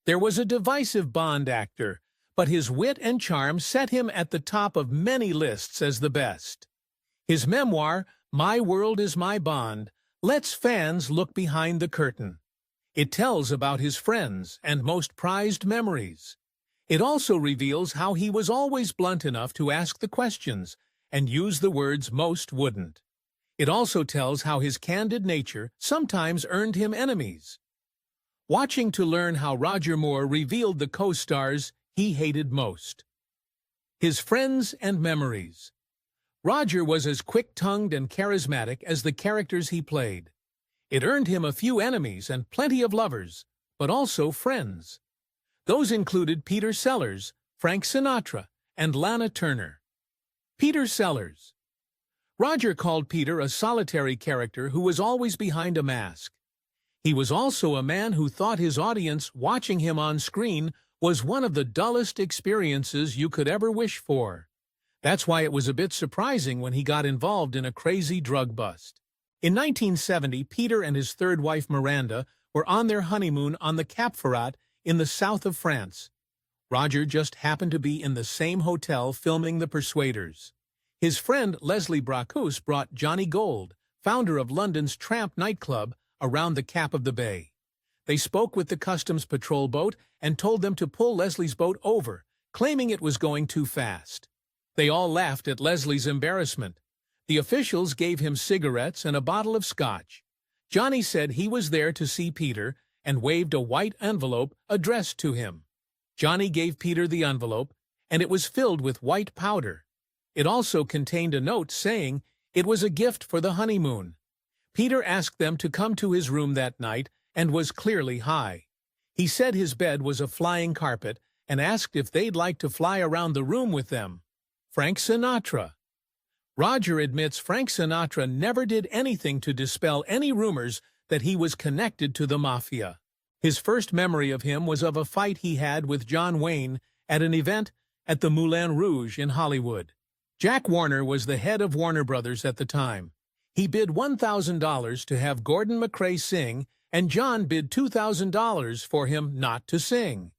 There was a divisive Bond actor, but his wit and charm set him at the top of many lists as the best. His memoir, My World is My Bond, lets fans look behind the curtain. It tells about his friends and most prized memories. It also reveals how he was always blunt enough to ask the questions and use the words most wouldn't. It also tells how his candid nature sometimes earned him enemies. Watching to learn how Roger Moore revealed the co-stars he hated most. His friends and memories. Roger was as quick-tongued and charismatic as the characters he played. It earned him a few enemies and plenty of lovers, but also friends. Those included Peter Sellers, Frank Sinatra, and Lana Turner. Peter Sellers. Roger called Peter a solitary character who was always behind a mask. He was also a man who thought his audience watching him on screen was one of the dullest experiences you could ever wish for. That's why it was a bit surprising when he got involved in a crazy drug bust. In 1970, Peter and his third wife Miranda were on their honeymoon on the Cap Ferrat in the south of France. Roger just happened to be in the same hotel filming The Persuaders. His friend Leslie Bracus brought Johnny Gold, founder of London's Tramp nightclub, around the Cap of the Bay. They spoke with the Customs Patrol boat and told them to pull Leslie's boat over, claiming it was going too fast. They all laughed at Leslie's embarrassment. The officials gave him cigarettes and a bottle of scotch. Johnny said he was there to see Peter and waved a white envelope addressed to him. Johnny gave Peter the envelope, and it was filled with white powder. It also contained a note saying it was a gift for the honeymoon. Peter asked them to come to his room that night and was clearly high. He said his bed was a flying carpet and asked if they'd like to fly around the room with them. Frank Sinatra. Roger admits Frank Sinatra never did anything to dispel any rumors that he was connected to the mafia. His first memory of him was of a fight he had with John Wayne at an event at the Moulin Rouge in Hollywood. Jack Warner was the head of Warner Brothers at the time. He bid $1,000 to have Gordon MacRae sing, and John bid $2,000 for him not to sing.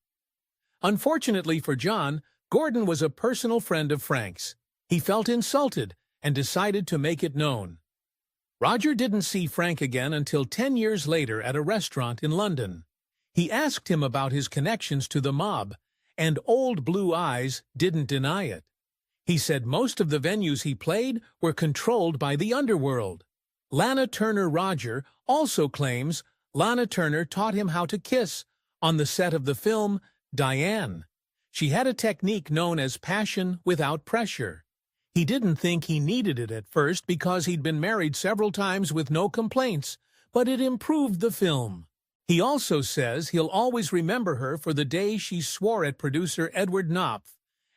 Unfortunately for John, Gordon was a personal friend of Frank's. He felt insulted and decided to make it known. Roger didn't see Frank again until 10 years later at a restaurant in London. He asked him about his connections to the mob, and Old Blue Eyes didn't deny it. He said most of the venues he played were controlled by the underworld. Lana Turner Roger also claims Lana Turner taught him how to kiss on the set of the film Diane. She had a technique known as passion without pressure. He didn't think he needed it at first because he'd been married several times with no complaints, but it improved the film. He also says he'll always remember her for the day she swore at producer Edward Knopf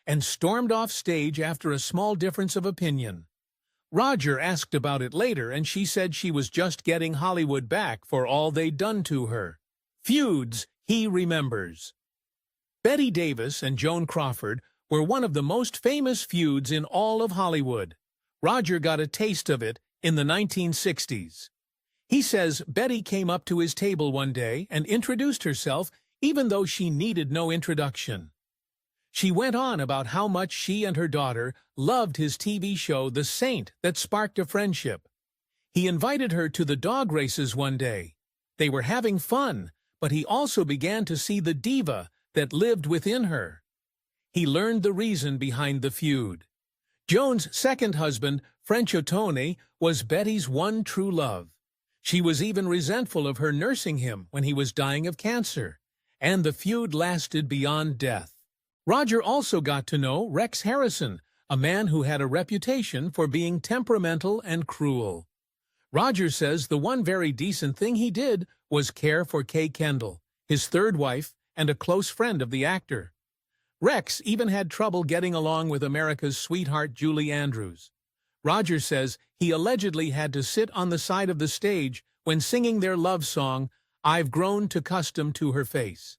and stormed off stage after a small difference of opinion. Roger asked about it later, and she said she was just getting Hollywood back for all they'd done to her. Feuds he remembers. Bette Davis and Joan Crawford were one of the most famous feuds in all of Hollywood. Roger got a taste of it in the 1960s. He says Betty came up to his table one day and introduced herself even though she needed no introduction. She went on about how much she and her daughter loved his TV show The Saint that sparked a friendship. He invited her to the dog races one day. They were having fun, but he also began to see the diva that lived within her. He learned the reason behind the feud. Joan's second husband, French Ottone, was Betty's one true love. She was even resentful of her nursing him when he was dying of cancer, and the feud lasted beyond death. Roger also got to know Rex Harrison, a man who had a reputation for being temperamental and cruel. Roger says the one very decent thing he did was care for Kay Kendall, his third wife and a close friend of the actor. Rex even had trouble getting along with America's sweetheart Julie Andrews. Roger says he allegedly had to sit on the side of the stage when singing their love song, I've Grown to Custom to Her Face.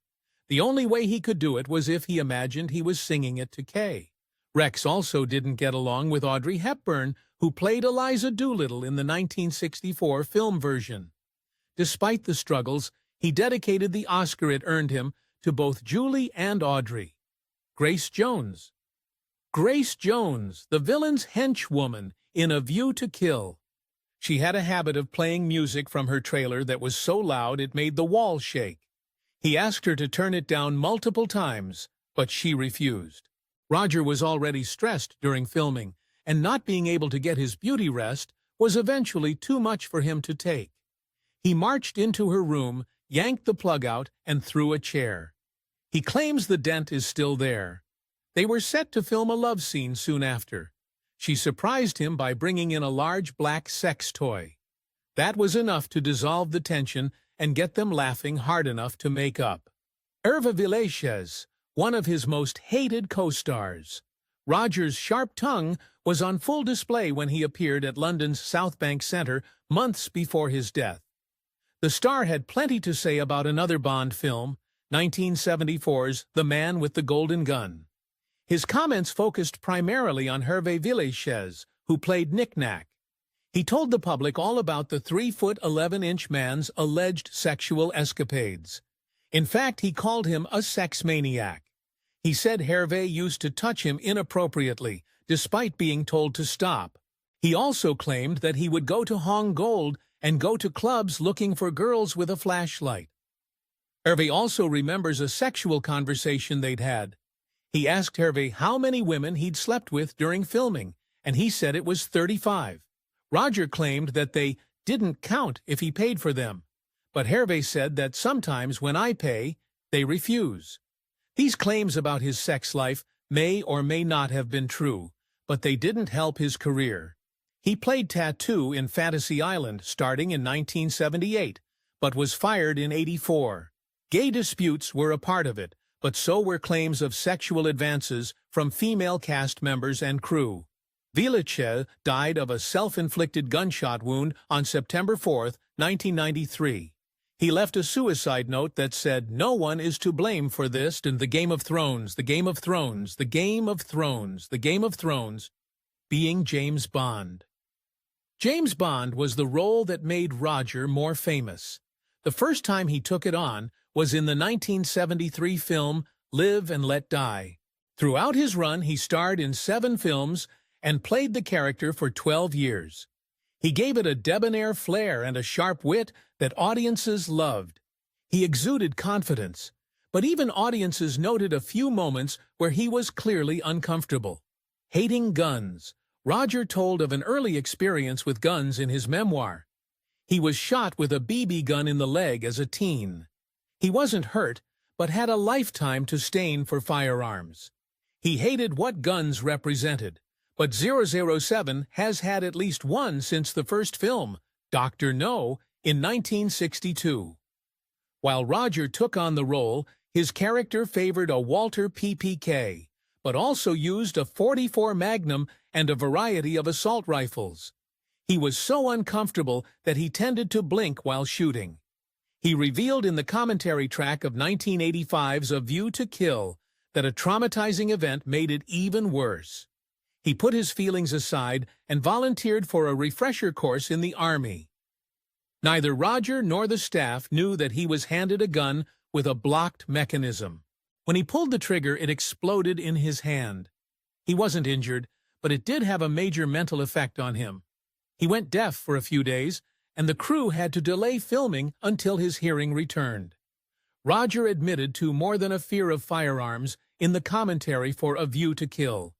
The only way he could do it was if he imagined he was singing it to Kay. Rex also didn't get along with Audrey Hepburn, who played Eliza Doolittle in the 1964 film version. Despite the struggles, he dedicated the Oscar it earned him to both Julie and Audrey. Grace Jones. Grace Jones, the villain's henchwoman in A View to Kill. She had a habit of playing music from her trailer that was so loud it made the walls shake. He asked her to turn it down multiple times, but she refused. Roger was already stressed during filming, and not being able to get his beauty rest was eventually too much for him to take. He marched into her room, yanked the plug out, and threw a chair. He claims the dent is still there. They were set to film a love scene soon after. She surprised him by bringing in a large black sex toy. That was enough to dissolve the tension and get them laughing hard enough to make up. Herve Villechaize, one of his most hated co-stars. Roger's sharp tongue was on full display when he appeared at London's South Bank Centre months before his death. The star had plenty to say about another Bond film, 1974's The Man with the Golden Gun. His comments focused primarily on Herve Villechaize, who played Knick-Knack. He told the public all about the 3'11" man's alleged sexual escapades. In fact, he called him a sex maniac. He said Herve used to touch him inappropriately, despite being told to stop. He also claimed that he would go to Hong Gold and go to clubs looking for girls with a flashlight. Herve also remembers a sexual conversation they'd had. He asked Herve how many women he'd slept with during filming, and he said it was 35. Roger claimed that they didn't count if he paid for them, but Herve said that sometimes when I pay, they refuse. These claims about his sex life may or may not have been true, but they didn't help his career. He played Tattoo in Fantasy Island starting in 1978, but was fired in '84. Gay disputes were a part of it, but so were claims of sexual advances from female cast members and crew. Villechaize died of a self-inflicted gunshot wound on September 4, 1993. He left a suicide note that said, "No one is to blame for this and the Game of Thrones, the Game of Thrones, the Game of Thrones, the Game of Thrones," being James Bond. James Bond was the role that made Roger more famous. The first time he took it on was in the 1973 film Live and Let Die. Throughout his run, he starred in 7 films and played the character for 12 years. He gave it a debonair flair and a sharp wit that audiences loved. He exuded confidence, but even audiences noted a few moments where he was clearly uncomfortable. Hating guns, Roger told of an early experience with guns in his memoir. He was shot with a BB gun in the leg as a teen. He wasn't hurt, but had a lifetime to stain for firearms. He hated what guns represented, but 007 has had at least one since the first film, Dr. No, in 1962. While Roger took on the role, his character favored a Walter PPK, but also used a .44 Magnum and a variety of assault rifles. He was so uncomfortable that he tended to blink while shooting. He revealed in the commentary track of 1985's A View to Kill that a traumatizing event made it even worse. He put his feelings aside and volunteered for a refresher course in the Army. Neither Roger nor the staff knew that he was handed a gun with a blocked mechanism. When he pulled the trigger, it exploded in his hand. He wasn't injured, but it did have a major mental effect on him. He went deaf for a few days, and the crew had to delay filming until his hearing returned. Roger admitted to more than a fear of firearms in the commentary for A View to Kill.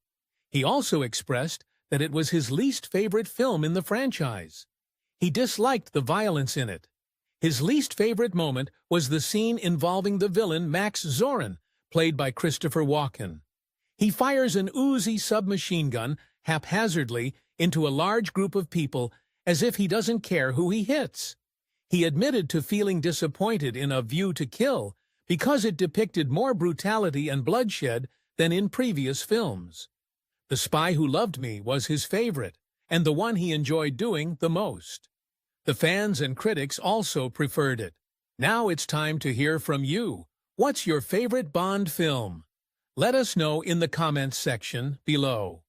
He also expressed that it was his least favorite film in the franchise. He disliked the violence in it. His least favorite moment was the scene involving the villain Max Zorin, played by Christopher Walken. He fires an Uzi submachine gun haphazardly into a large group of people as if he doesn't care who he hits. He admitted to feeling disappointed in A View to Kill because it depicted more brutality and bloodshed than in previous films. The Spy Who Loved Me was his favorite, and the one he enjoyed doing the most. The fans and critics also preferred it. Now it's time to hear from you. What's your favorite Bond film? Let us know in the comments section below.